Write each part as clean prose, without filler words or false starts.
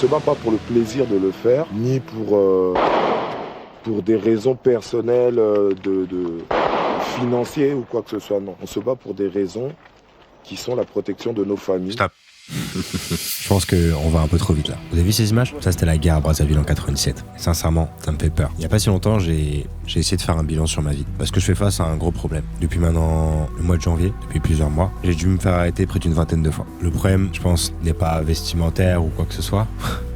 se bat pas pour le plaisir de le faire, ni pour des raisons personnelles de financières ou quoi que ce soit. Non, on se bat pour des raisons qui sont la protection de nos familles. Stop. Je pense qu'on va un peu trop vite là. Vous avez vu ces images ? Ça, c'était la guerre à Brazzaville en 97. Et sincèrement, ça me fait peur. Il n'y a pas si longtemps, j'ai essayé de faire un bilan sur ma vie. Parce que je fais face à un gros problème. Depuis maintenant le mois de janvier, depuis plusieurs mois, j'ai dû me faire arrêter près d'une vingtaine de fois. Le problème, je pense, n'est pas vestimentaire ou quoi que ce soit,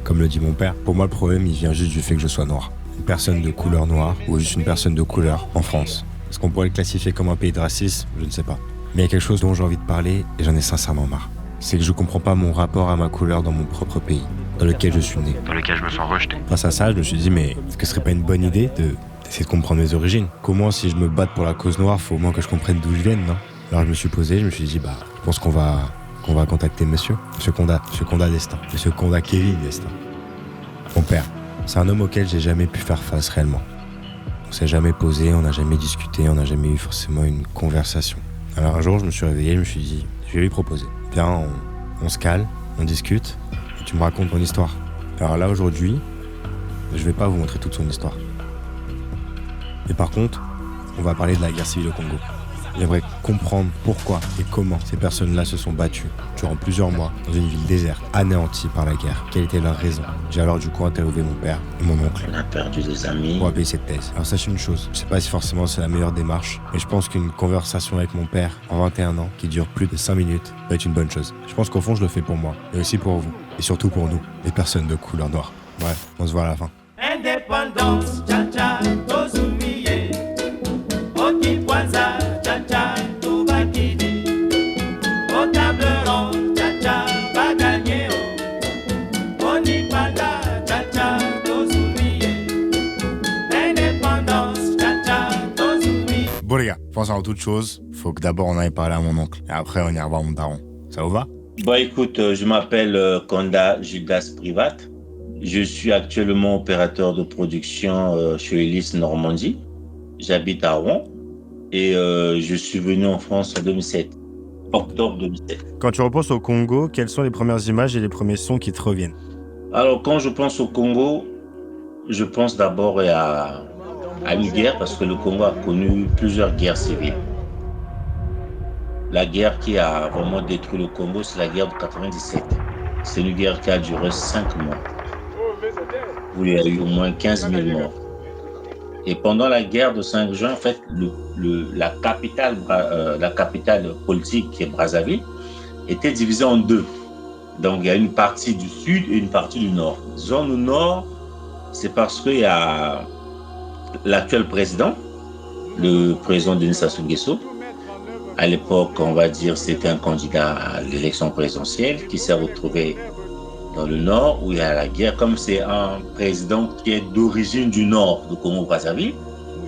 comme le dit mon père. Pour moi, le problème, il vient juste du fait que je sois noir. Une personne de couleur noire ou juste une personne de couleur en France. Est-ce qu'on pourrait le classifier comme un pays de racisme ? Je ne sais pas. Mais il y a quelque chose dont j'ai envie de parler et j'en ai sincèrement marre. C'est que je comprends pas mon rapport à ma couleur dans mon propre pays, dans lequel je suis né, dans lequel je me sens rejeté. Face à ça, je me suis dit, mais est-ce que ce serait pas une bonne idée d'essayer de comprendre mes origines ? Comment, si je me batte pour la cause noire, faut au moins que je comprenne d'où je viens, non ? Alors je me suis posé, je me suis dit, je pense qu'on va contacter monsieur Condat Destin, monsieur Condat Kevin Destin. Mon père, c'est un homme auquel j'ai jamais pu faire face réellement. On s'est jamais posé, on n'a jamais discuté, on n'a jamais eu forcément une conversation. Alors un jour, je me suis réveillé, je me suis dit, je vais lui proposer. Viens, on se cale, on discute, et tu me racontes ton histoire. Alors là, aujourd'hui, je vais pas vous montrer toute son histoire. Mais par contre, on va parler de la guerre civile au Congo. J'aimerais comprendre pourquoi et comment ces personnes-là se sont battues durant plusieurs mois dans une ville déserte, anéantie par la guerre. Quelle était leur raison ? J'ai alors du coup interviewé mon père et mon oncle. On a perdu des amis. Pour appuyer cette thèse. Alors sachez une chose, je sais pas si forcément c'est la meilleure démarche, mais je pense qu'une conversation avec mon père en 21 ans, qui dure plus de 5 minutes, va être une bonne chose. Je pense qu'au fond je le fais pour moi, mais aussi pour vous, et surtout pour nous, les personnes de couleur noire. Bref, on se voit à la fin. Indépendance, cha-cha, tozumiye. Oti kwanza, cha-cha, tubakidi. Au table ronde, cha-cha, baganye. Oni panda, cha-cha, tozumiye. Indépendance, cha-cha, tozumiye. Bon les gars, pensant à toute chose, faut que d'abord on aille parler à mon oncle, et après on ira voir mon daron. Ça vous va ? Bon, écoute, je m'appelle Condat Judas Privat. Je suis actuellement opérateur de production chez Elis Normandie. J'habite à Rouen et je suis venu en France en 2007, octobre 2007. Quand tu repenses au Congo, quelles sont les premières images et les premiers sons qui te reviennent ? Alors, quand je pense au Congo, je pense d'abord à une guerre parce que le Congo a connu plusieurs guerres civiles. La guerre qui a vraiment détruit le Congo, c'est la guerre de 97. C'est une guerre qui a duré 5 mois, où il y a eu au moins 15 000 morts. Et pendant la guerre de 5 juin, en fait, la capitale politique, qui est Brazzaville, était divisée en deux. Donc, il y a une partie du sud et une partie du nord. Zone au nord, c'est parce qu'il y a l'actuel président, le président Denis Sassou Nguesso. À l'époque, on va dire, c'était un candidat à l'élection présidentielle qui s'est retrouvé dans le nord où il y a la guerre. Comme c'est un président qui est d'origine du nord de Congo-Brazzaville,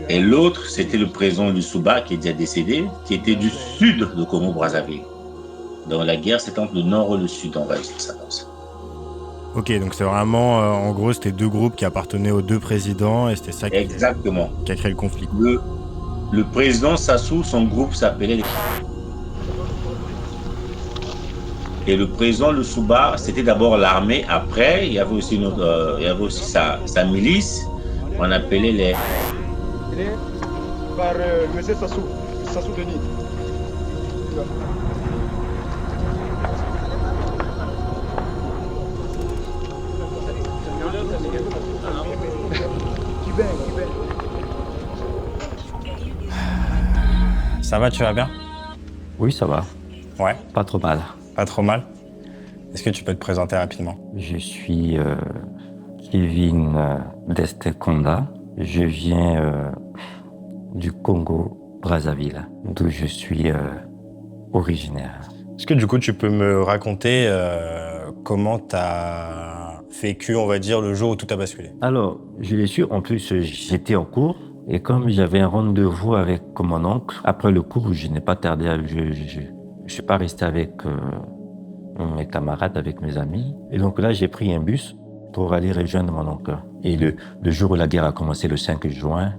et l'autre, c'était le président Lissouba qui est déjà décédé, qui était du sud de Congo-Brazzaville. Donc la guerre, c'est entre le nord et le sud, on va dire ça comme ça. Ok, donc c'est vraiment, en gros, c'était deux groupes qui appartenaient aux deux présidents et c'était ça qui a créé le conflit. Le président Sassou, son groupe s'appelait les... Et le président Lissouba, c'était d'abord l'armée. Après, il y avait aussi, sa milice, on appelait les... Par M. Sassou Denis. Ça va, tu vas bien ? Oui, ça va. Ouais. Pas trop mal. Pas trop mal. Est-ce que tu peux te présenter rapidement ? Je suis Kevin Destin Condat. Je viens du Congo, Brazzaville, d'où je suis originaire. Est-ce que du coup, tu peux me raconter comment tu as vécu, on va dire, le jour où tout a basculé ? Alors, je l'ai su, en plus, j'étais en cours. Et comme j'avais un rendez-vous avec mon oncle, après le cours, je n'ai pas tardé à... Je suis pas resté avec mes camarades, avec mes amis. Et donc là, j'ai pris un bus pour aller rejoindre mon oncle. Et le jour où la guerre a commencé, le 5 juin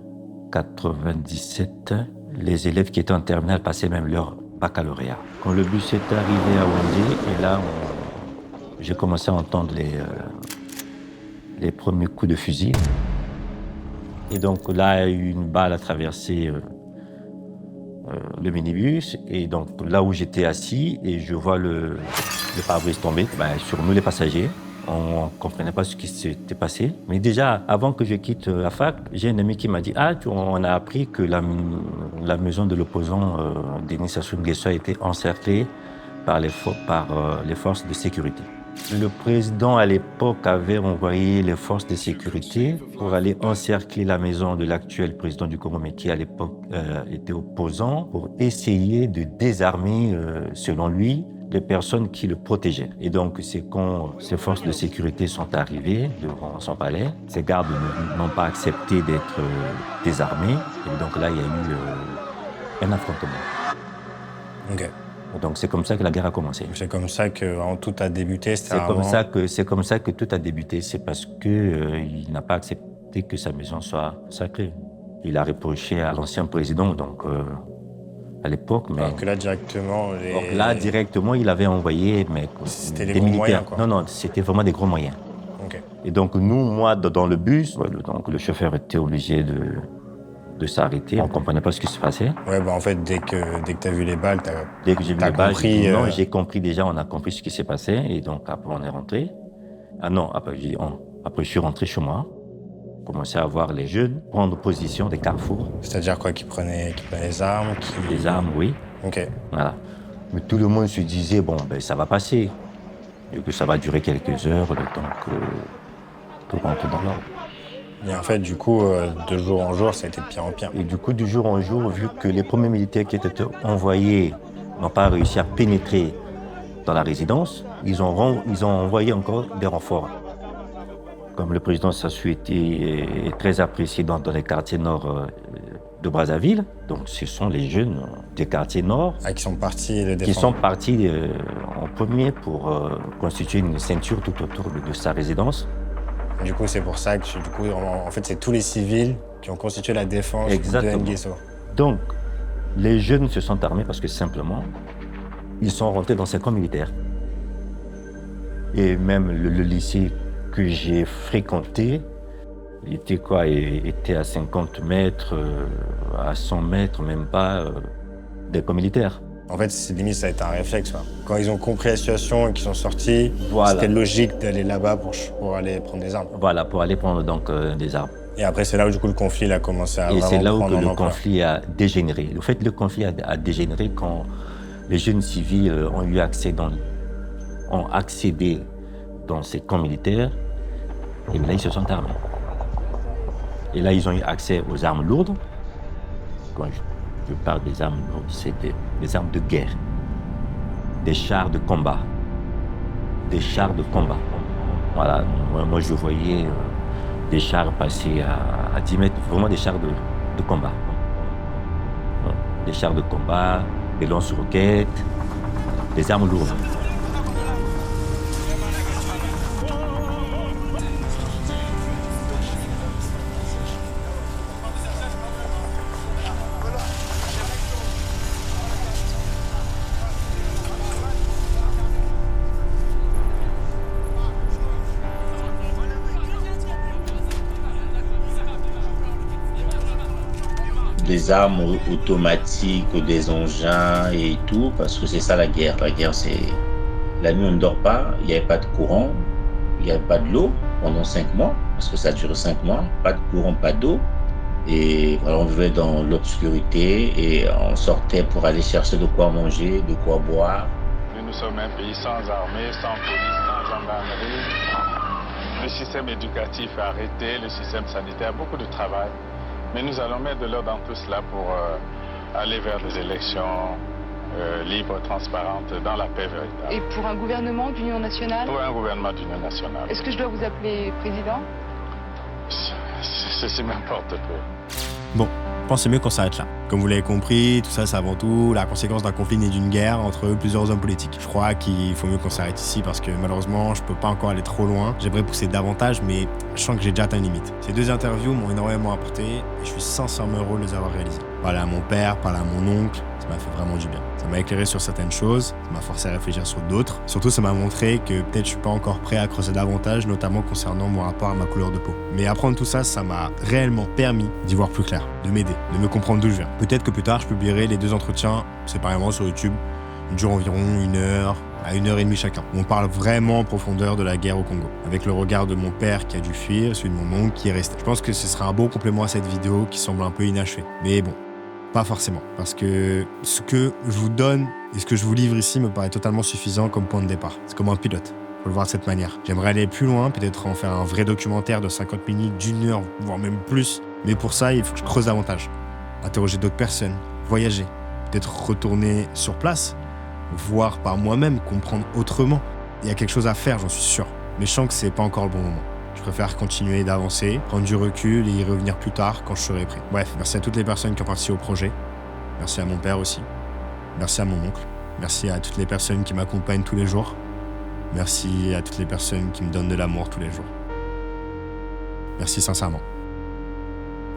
97, les élèves qui étaient en terminale passaient même leur baccalauréat. Quand le bus est arrivé à Wendé, et là, j'ai commencé à entendre les premiers coups de fusil. Et donc là, une balle a traversé le minibus. Et donc là où j'étais assis, et je vois le pare-brise tomber sur nous les passagers. On ne comprenait pas ce qui s'était passé. Mais déjà, avant que je quitte la fac, j'ai un ami qui m'a dit « Ah, on a appris que la maison de l'opposant Denis Sassou Nguesso a été encerclée par les forces de sécurité. » Le président, à l'époque, avait envoyé les forces de sécurité pour aller encercler la maison de l'actuel président du Congo, mais qui, à l'époque, était opposant, pour essayer de désarmer, selon lui, les personnes qui le protégeaient. Et donc, c'est quand ces forces de sécurité sont arrivées devant son palais, ces gardes n'ont pas accepté d'être désarmés. Et donc là, il y a eu un affrontement. Ok. Donc c'est comme ça que la guerre a commencé. C'est comme ça que tout a débuté. C'est comme ça que tout a débuté. C'est parce qu'il n'a pas accepté que sa maison soit sacrée. Il a reproché à l'ancien président, donc à l'époque. Mais alors que là directement, il avait envoyé c'était des militaires. Moyens, quoi. Non, c'était vraiment des gros moyens. Okay. Et donc moi, dans le bus, donc le chauffeur était obligé de s'arrêter. On ne comprenait pas ce qui se passait. Ouais, en fait, dès que tu as vu les balles, dès que j'ai vu les balles, compris, j'ai compris déjà, on a compris ce qui s'est passé. Et donc, après, on est rentré. Après, je suis rentré chez moi. Commençait à voir les jeunes prendre position des carrefours. C'est-à-dire quoi, qui prenaient les armes Les armes, oui. Ok. Voilà. Mais tout le monde se disait, ça va passer. Et que ça va durer quelques heures, le temps que tout rentre dans l'ordre. Et en fait, du coup, de jour en jour, ça a été de pire en pire. Et du coup, du jour en jour, vu que les premiers militaires qui étaient envoyés n'ont pas réussi à pénétrer dans la résidence, ils ont envoyé encore des renforts. Comme le président Sassou est très apprécié dans les quartiers nord de Brazzaville, donc ce sont les jeunes des quartiers nord qui sont partis le défendre. Qui sont partis en premier pour constituer une ceinture tout autour de sa résidence. Du coup, c'est pour ça que en fait, c'est tous les civils qui ont constitué la défense de Nguesso. Donc, les jeunes se sont armés parce que simplement, ils sont rentrés dans ces camps militaires. Et même le lycée que j'ai fréquenté était à 50 mètres, à 100 mètres, même pas, des camps militaires. En fait, limite, ça a été un réflexe. Quoi. Quand ils ont compris la situation et qu'ils sont sortis, c'était logique d'aller là-bas pour aller prendre des armes. Voilà, pour aller prendre donc des armes. Et après, c'est là où du coup le conflit a commencé à Et c'est là où prendre le conflit a dégénéré. En fait, le conflit a dégénéré quand les jeunes civils ont accédé dans ces camps militaires. Et là, ils se sont armés. Et là, ils ont eu accès aux armes lourdes. Quand je parle des armes lourdes, c'est des armes de guerre, des chars de combat. Voilà, moi je voyais des chars passer à 10 mètres, vraiment des chars de combat. Des chars de combat, des lance-roquettes, des armes lourdes. Des armes automatiques, des engins et tout, parce que c'est ça la guerre. La guerre, c'est... La nuit, on ne dort pas, il n'y avait pas de courant, il n'y avait pas de l'eau pendant 5 mois, parce que ça a duré 5 mois, pas de courant, pas d'eau. Et voilà, on vivait dans l'obscurité et on sortait pour aller chercher de quoi manger, de quoi boire. Nous sommes un pays sans armée, sans police, sans gendarmerie. Le système éducatif est arrêté, le système sanitaire, beaucoup de travail. Mais nous allons mettre de l'ordre dans tout cela pour aller vers des élections libres, transparentes, dans la paix véritable. Et pour un gouvernement d'union nationale? Pour un gouvernement d'union nationale. Est-ce que je dois vous appeler président? Ceci m'importe peu. Bon, je pense que c'est mieux qu'on s'arrête là. Comme vous l'avez compris, tout ça c'est avant tout la conséquence d'un conflit né d'une guerre entre plusieurs hommes politiques. Je crois qu'il faut mieux qu'on s'arrête ici parce que malheureusement je peux pas encore aller trop loin. J'aimerais pousser davantage mais je sens que j'ai déjà atteint une limite. Ces 2 interviews m'ont énormément apporté et je suis sincèrement heureux de les avoir réalisées. Parler à mon père, parler à mon oncle, ça m'a fait vraiment du bien. Ça m'a éclairé sur certaines choses, ça m'a forcé à réfléchir sur d'autres. Surtout, ça m'a montré que peut-être je suis pas encore prêt à creuser davantage, notamment concernant mon rapport à ma couleur de peau. Mais apprendre tout ça, ça m'a réellement permis d'y voir plus clair, de m'aider, de me comprendre d'où je viens. Peut-être que plus tard, je publierai les 2 entretiens séparément sur YouTube. Ils durent environ 1 heure à 1h30 chacun. On parle vraiment en profondeur de la guerre au Congo, avec le regard de mon père qui a dû fuir, celui de mon oncle qui est resté. Je pense que ce sera un beau complément à cette vidéo qui semble un peu inachevée. Mais bon, pas forcément, parce que ce que je vous donne et ce que je vous livre ici me paraît totalement suffisant comme point de départ. C'est comme un pilote, faut le voir de cette manière. J'aimerais aller plus loin, peut-être en faire un vrai documentaire de 50 minutes, d'1 heure, voire même plus. Mais pour ça, il faut que je creuse davantage. Interroger d'autres personnes, voyager, peut-être retourner sur place, voir par moi-même, comprendre autrement. Il y a quelque chose à faire, j'en suis sûr. Mais je sens que c'est pas encore le bon moment. Je préfère continuer d'avancer, prendre du recul et y revenir plus tard quand je serai prêt. Bref, merci à toutes les personnes qui ont participé au projet. Merci à mon père aussi. Merci à mon oncle. Merci à toutes les personnes qui m'accompagnent tous les jours. Merci à toutes les personnes qui me donnent de l'amour tous les jours. Merci sincèrement.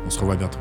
On se revoit bientôt.